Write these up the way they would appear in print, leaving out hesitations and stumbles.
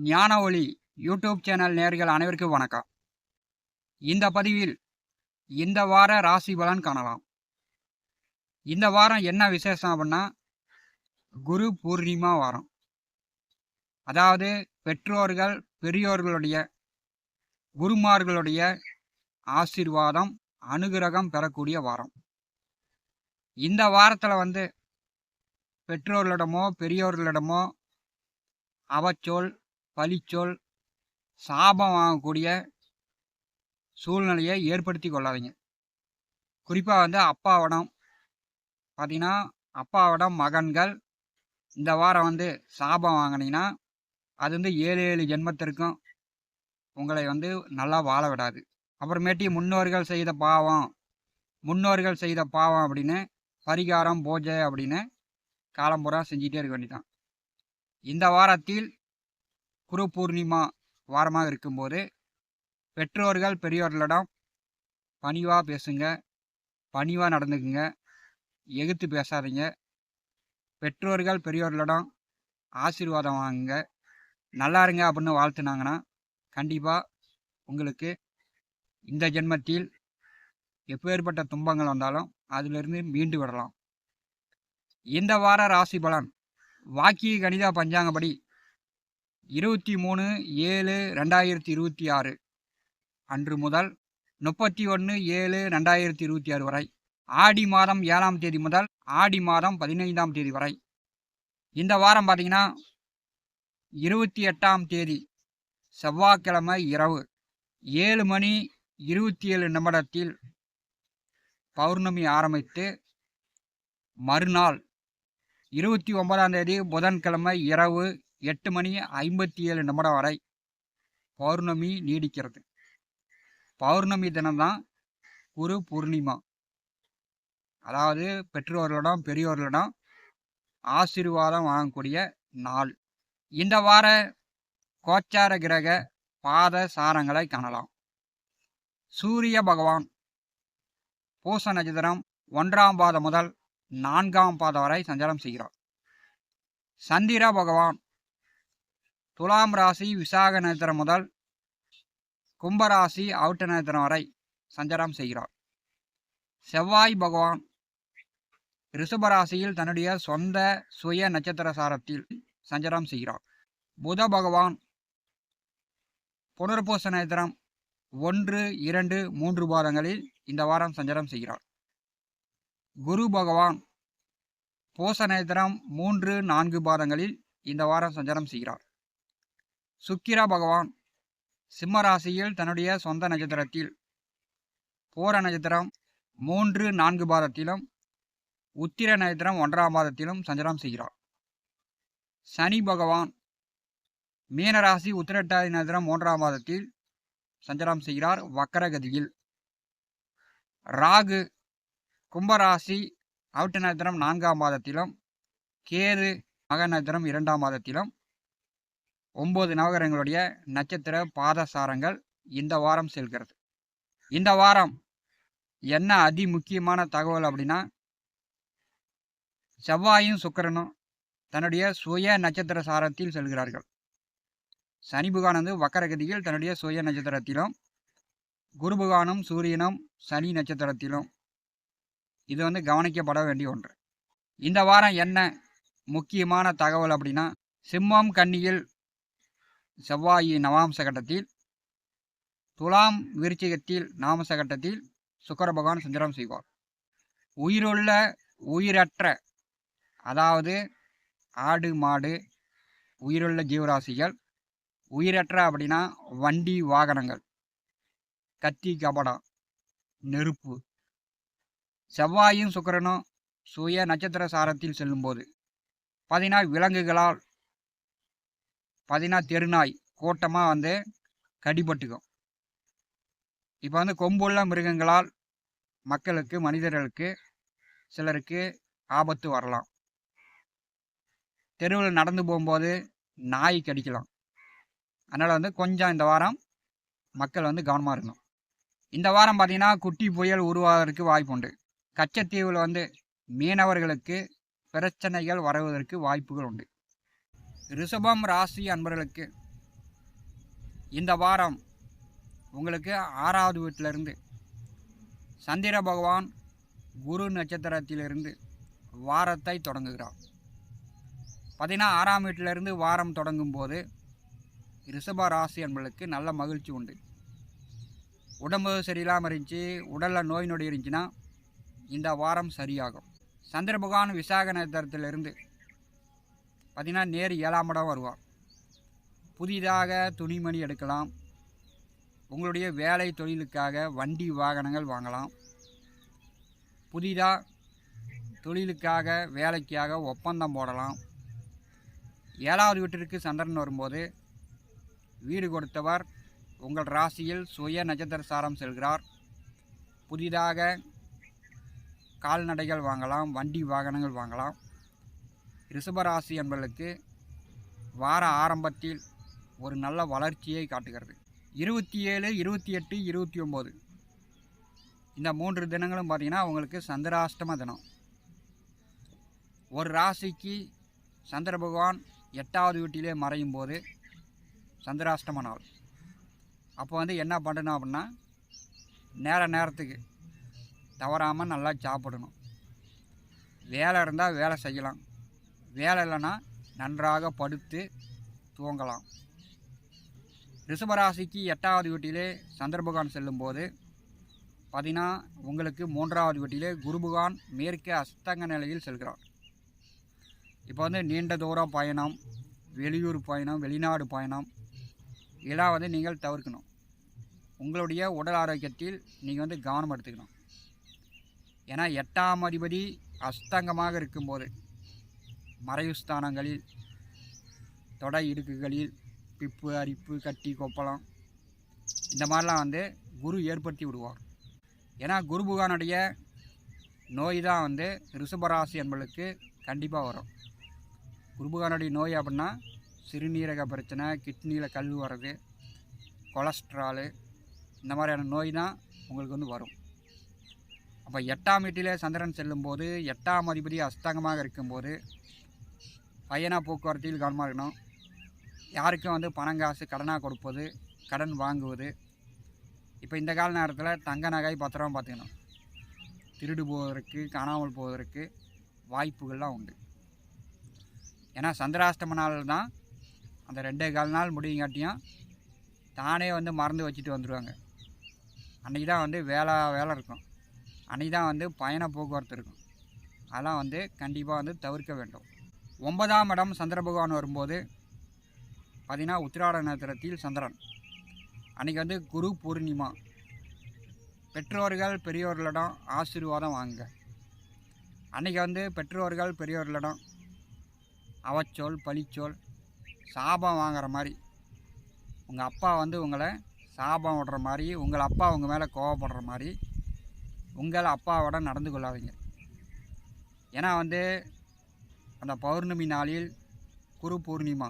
ஞான ஒளி YouTube channel நேயர்கள் அனைவருக்கும் வணக்கம். இந்த பதிவில் இந்த வார ராசி பலன் காணலாம். இந்த வாரம் என்ன விசேஷம் அப்படின்னா, குரு பூர்ணிமா வாரம். அதாவது பெற்றோர்கள் பெரியோர்களுடைய குருமார்களுடைய ஆசீர்வாதம் அனுகிரகம் பெறக்கூடிய வாரம். இந்த வாரத்தில் பெற்றோர்களிடமோ பெரியோர்களிடமோ அவச்சொல் பழிச்சொல் சாபம் வாங்கக்கூடிய சூழ்நிலையை ஏற்படுத்தி கொள்ளாதீங்க. குறிப்பாக அப்பாவிடம் பார்த்தீங்கன்னா, அப்பாவிடம் மகன்கள் இந்த வாரம் சாபம் வாங்கினீங்கன்னா அது 7 ஜென்மத்திற்கும் உங்களை நல்லா வாழ விடாது. அப்புறமேட்டி முன்னோர்கள் செய்த பாவம் அப்படின்னு பரிகாரம் பூஜை அப்படின்னு காலம்புறா செஞ்சிட்டே இருக்க வேண்டியதான். இந்த வாரத்தில் குரு பூர்ணிமா வாரமாக இருக்கும்போது பெற்றோர்கள் பெரியோர்களிடம் பணிவாக பேசுங்க, பணிவாக நடந்துக்குங்க, எதிர்த்து பேசாதீங்க. பெற்றோர்கள் பெரியோர்களிடம் ஆசீர்வாதம் வாங்குங்க. நல்லா இருங்க அப்படின்னு வாழ்த்துனாங்கன்னா கண்டிப்பாக உங்களுக்கு இந்த ஜென்மத்தில் எப்பேற்பட்ட துன்பங்கள் வந்தாலும் அதிலிருந்து மீண்டு விடலாம். இந்த வார ராசி பலன் வாக்கிய கணித பஞ்சாங்கப்படி 23/7/2026 அன்று முதல் 31/7/2026 வரை, ஆடி மாதம் 7ஆம் தேதி முதல் ஆடி மாதம் 15ஆம் தேதி வரை. இந்த வாரம் பார்த்தீங்கன்னா 28ஆம் தேதி செவ்வாய்க்கிழமை இரவு 7:27 பௌர்ணமி ஆரம்பித்து மறுநாள் 29ஆம் தேதி புதன்கிழமை இரவு 8:57 வரை பௌர்ணமி நீடிக்கிறது. பௌர்ணமி தினம்தான் குரு பூர்ணிமா. அதாவது பெற்றோர்களிடம் பெரியோர்களிடம் ஆசீர்வாதம் வாங்கக்கூடிய நாள். இந்த வார கோச்சார கிரக பாத சாரங்களை காணலாம். சூரிய பகவான் பூச நட்சத்திரம் 1ஆம் பாதம் முதல் 4ஆம் பாதம் வரை சஞ்சாரம் செய்கிறார். சந்திர பகவான் துலாம் ராசி விசாக நட்சத்திரம் முதல் கும்பராசி அவுட்ட நட்சத்திரம் வரை சஞ்சாரம் செய்கிறார். செவ்வாய் பகவான் ரிஷபராசியில் தன்னுடைய சொந்த சுய நட்சத்திர சாரத்தில் சஞ்சாரம் செய்கிறார். புத பகவான் புனர்பூச நட்சத்திரம் 1, 2, 3 பாதங்களில் இந்த வாரம் சஞ்சாரம் செய்கிறார். குரு பகவான் பூச நட்சத்திரம் 3, 4 பாதங்களில் இந்த வாரம் சஞ்சாரம் செய்கிறார். சுக்கிர பகவான் சிம்ம ராசியில் தன்னுடைய சொந்த நட்சத்திரத்தில் பூர நட்சத்திரம் 3, 4 பாதத்திலும் உத்திர நட்சத்திரம் 1ஆம் பாதத்திலும் சஞ்சாரம் செய்கிறார். சனி பகவான் மீனராசி உத்திரட்டாதி நட்சத்திரம் 3ஆம் பாதத்தில் சஞ்சாரம் செய்கிறார் வக்கரகதியில். ராகு கும்பராசி அவுட்ட நட்சத்திரம் 4ஆம் பாதத்திலும் கேது மக நட்சத்திரம் 2ஆம் பாதத்திலும் 9 நவகிரகங்களுடைய நட்சத்திர பாதசாரங்கள் இந்த வாரம் செல்கிறது. இந்த வாரம் என்ன அதி முக்கியமான தகவல் அப்படின்னா, செவ்வாயும் சுக்கிரனும் தன்னுடைய சுய நட்சத்திர சாரத்தில் செல்கிறார்கள். சனி பகவான் வக்கரகதியில் தன்னுடைய சுய நட்சத்திரத்திலும், குரு பகவானும் சூரியனும் சனி நட்சத்திரத்திலும். இது கவனிக்கப்பட வேண்டிய ஒன்று. இந்த வாரம் என்ன முக்கியமான தகவல் அப்படின்னா, சிம்மம் கன்னியில் செவ்வாய் நவாம்ச கட்டத்தில், துலாம் விருச்சிகத்தில் நாமச கட்டத்தில் சுக்கிர பகவான் சஞ்சாரம் செய்வார். உயிருள்ள உயிரற்ற, அதாவது ஆடு மாடு உயிருள்ள ஜீவராசிகள், உயிரற்ற அப்படின்னா வண்டி வாகனங்கள், கத்தி கபடம், நெருப்பு. செவ்வாயும் சுக்கிரனும் சுய நட்சத்திர சாரத்தில் செல்லும்போது பார்த்தீங்கன்னா விலங்குகளால் தெருநாய் கூட்டமாக கடிபட்டுக்கும். இப்போ கொம்புள்ள மிருகங்களால் மக்களுக்கு மனிதர்களுக்கு சிலருக்கு ஆபத்து வரலாம். தெருவில் நடந்து போகும்போது நாய் கடிக்கலாம். அதனால் கொஞ்சம் இந்த வாரம் மக்கள் கவனமாக இருக்கணும். இந்த வாரம் பார்த்தீங்கன்னா குட்டி புயல் உருவாவதற்கு வாய்ப்புண்டு. கச்சத்தீவில் மீனவர்களுக்கு பிரச்சனைகள் வருவதற்கு வாய்ப்புகள் உண்டு. ரிஷபம் ராசி அன்பர்களுக்கு இந்த வாரம் உங்களுக்கு 6வது வீட்டிலிருந்து சந்திர பகவான் குரு நட்சத்திரத்திலிருந்து வாரத்தை தொடங்குகிறார். பார்த்தீங்கன்னா 6ஆம் வீட்டிலிருந்து வாரம் தொடங்கும் போது ரிஷப ராசி என்பதற்கு நல்ல மகிழ்ச்சி உண்டு. உடம்பு சரியில்லாமல் இருந்துச்சு, உடலில் நோய் நொடி இருந்துச்சுன்னா இந்த வாரம் சரியாகும். சந்திர பகவான் விசாக நட்சத்திரத்திலிருந்து பார்த்திங்கன்னா நேர் 7ஆம் இடம் வருவார். புதிதாக துணிமணி எடுக்கலாம். உங்களுடைய வேலை தொழிலுக்காக வண்டி வாகனங்கள் வாங்கலாம். புதிதாக தொழிலுக்காக வேலைக்காக ஒப்பந்தம் போடலாம். 7வது வீட்டிற்கு சந்திரன் வரும்போது வீடு கொடுத்தவர் உங்கள் ராசியில் சுய நட்சத்திர சாரம் செல்கிறார். புதிதாக கால்நடைகள் வாங்கலாம், வண்டி வாகனங்கள் வாங்கலாம். ரிஷபராசி என்பவர்களுக்கு வார ஆரம்பத்தில் ஒரு நல்ல வளர்ச்சியை காட்டுகிறது. 27, 28, 29 இந்த 3 தினங்களும் பார்த்திங்கன்னா உங்களுக்கு சந்திராஷ்டம தினம். ஒரு ராசிக்கு சந்திர பகவான் 8வது வீட்டிலே மறையும் போது சந்திராஷ்டம நாள். அப்போ என்ன பண்ணணும் அப்படின்னா, நேரத்துக்கு தவறாமல் நல்லா சாப்பிடணும். வேலை இருந்தால் வேலை செய்யலாம், வேலை இல்லைன்னா நன்றாக படுத்து தூங்கலாம். ரிஷபராசிக்கு 8வது வீட்டிலே சந்திர பகவான் செல்லும்போது பார்த்திங்கன்னா உங்களுக்கு 3வது வீட்டிலே குரு பகவான் மேற்கே அஸ்தங்க நிலையில் செல்கிறார். இப்போ நீண்ட தூர பயணம், வெளியூர் பயணம், வெளிநாடு பயணம் இதெல்லாம் நீங்கள் தவிர்க்கணும். உங்களுடைய உடல் ஆரோக்கியத்தில் நீங்கள் கவனம் எடுத்துக்கணும். ஏன்னா 8ஆம் அதிபதி அஸ்தங்கமாக இருக்கும்போது மறைவு ஸ்தானங்களில், தொடை இடுக்குகளில் பிப்பு, அரிப்பு, கட்டி, கொப்பளம் இந்த மாதிரிலாம் குரு ஏற்படுத்தி விடுவார். ஏன்னா குரு பகவானுடைய நோய் தான் ரிஷபராசி என்பதற்கு கண்டிப்பாக வரும். குரு பகவானுடைய நோய் அப்படின்னா சிறுநீரக பிரச்சனை, கிட்னியில் கல் வர்றது, கொலஸ்ட்ராலு இந்த மாதிரியான நோய் தான் உங்களுக்கு வரும். அப்போ 8ஆம் வீட்டிலே சந்திரன் செல்லும்போது 8ஆம் அதிபதி அஸ்தங்கமாக இருக்கும்போது பயண போக்குவரத்தில் கவனமாக இருக்கணும். யாருக்கும் பணம் காசு கடனாக கொடுப்பது, கடன் வாங்குவது. இப்போ இந்த கால நேரத்தில் தங்க நகை பத்திரமா பார்த்துக்கணும். திருடு போவதற்கு, காணாமல் போவதற்கு வாய்ப்புகள்லாம் உண்டு. ஏன்னா சந்திராஷ்டம நாள் தான் அந்த 2.25 நாள் முடியுங்காட்டியும் தானே மறந்து வச்சுட்டு வந்துடுவாங்க. அன்றைக்கி தான் வேலை இருக்கும். அன்றைக்கி தான் பயண போக்குவரத்து இருக்கும். அதெல்லாம் கண்டிப்பாக தவிர்க்க வேண்டும். 9ஆம் இடம் சந்திர பகவான் வரும்போது பார்த்திங்கன்னா உத்திராட நட்சத்திரத்தில் சந்திரன். அன்றைக்கி குரு பூர்ணிமா. பெற்றோர்கள் பெரியோர்களிடம் ஆசீர்வாதம் வாங்க. அன்றைக்கி பெற்றோர்கள் பெரியோர்களிடம் அவச்சொல், பழிச்சொல், சாபம் வாங்குற மாதிரி, உங்கள் அப்பா உங்களை சாபம் விடுற மாதிரி, உங்கள் அப்பா உங்கள் மேலே கோவப்படுற மாதிரி உங்கள் அப்பாவோட நடந்து கொள்ளாதீங்க. ஏன்னா அந்த பௌர்ணமி நாளில் குரு பூர்ணிமா,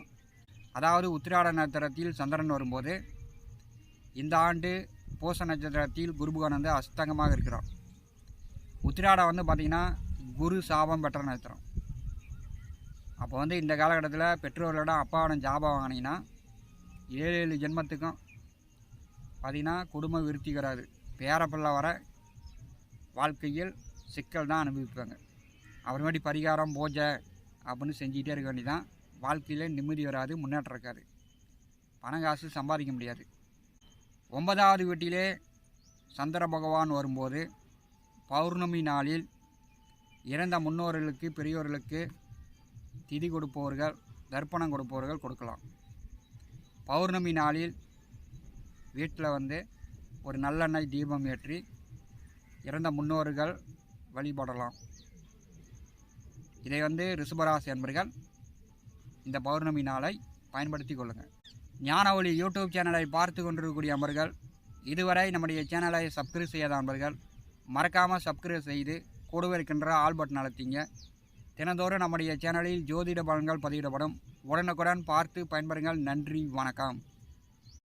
அதாவது உத்திராட நட்சத்திரத்தில் சந்திரன் வரும்போது இந்த ஆண்டு பூச நட்சத்திரத்தில் குரு பகவான் அஸ்தங்கமாக இருக்கிறார். உத்திராடம் பார்த்திங்கன்னா குரு சாபம் பெற்ற நட்சத்திரம். அப்போ இந்த காலகட்டத்தில் பெற்றோர்களோட அப்பாவோட ஜாபம் வாங்கினீங்கன்னா 7 ஜென்மத்துக்கும் பார்த்திங்கன்னா குடும்ப விருத்தி வராது. பேரப்பிள்ளை வர வாழ்க்கையில் சிக்கல் தான் அனுபவிப்பாங்க. அப்புறமேட்டி பரிகாரம், பூஜை அப்படின்னு செஞ்சுக்கிட்டே இருக்க வேண்டியதான். வாழ்க்கையில் நிம்மதி வராது, முன்னேற்றம் இருக்காது, பணம் காசு சம்பாதிக்க முடியாது. 9வது வீட்டிலே சந்திர பகவான் வரும்போது பௌர்ணமி நாளில் இறந்த முன்னோர்களுக்கு, பெரியோர்களுக்கு திதி கொடுப்பவர்கள், தர்ப்பணம் கொடுப்பவர்கள் கொடுக்கலாம். பௌர்ணமி நாளில் வீட்டில் ஒரு நல்லெண்ணெய் தீபம் ஏற்றி இறந்த முன்னோர்கள் வழிபடலாம். இதை ரிஷபராசி அன்பர்கள் இந்த பௌர்ணமி நாளை பயன்படுத்தி கொள்ளுங்கள். ஞான ஒளி யூடியூப் சேனலை பார்த்து கொண்டிருக்கக்கூடிய அன்பர்கள், இதுவரை நம்முடைய சேனலை சப்ஸ்கிரைப் செய்யாத அன்பர்கள் மறக்காமல் சப்ஸ்கிரைப் செய்து கூடவே இருக்கின்ற ஆல் பட்டன் அழுத்திங்க. தினந்தோறும் நம்முடைய சேனலில் ஜோதிட பலன்கள் பதிவிடப்படும். உடனுக்குடன் பார்த்து பயன்பெறுங்கள். நன்றி, வணக்கம்.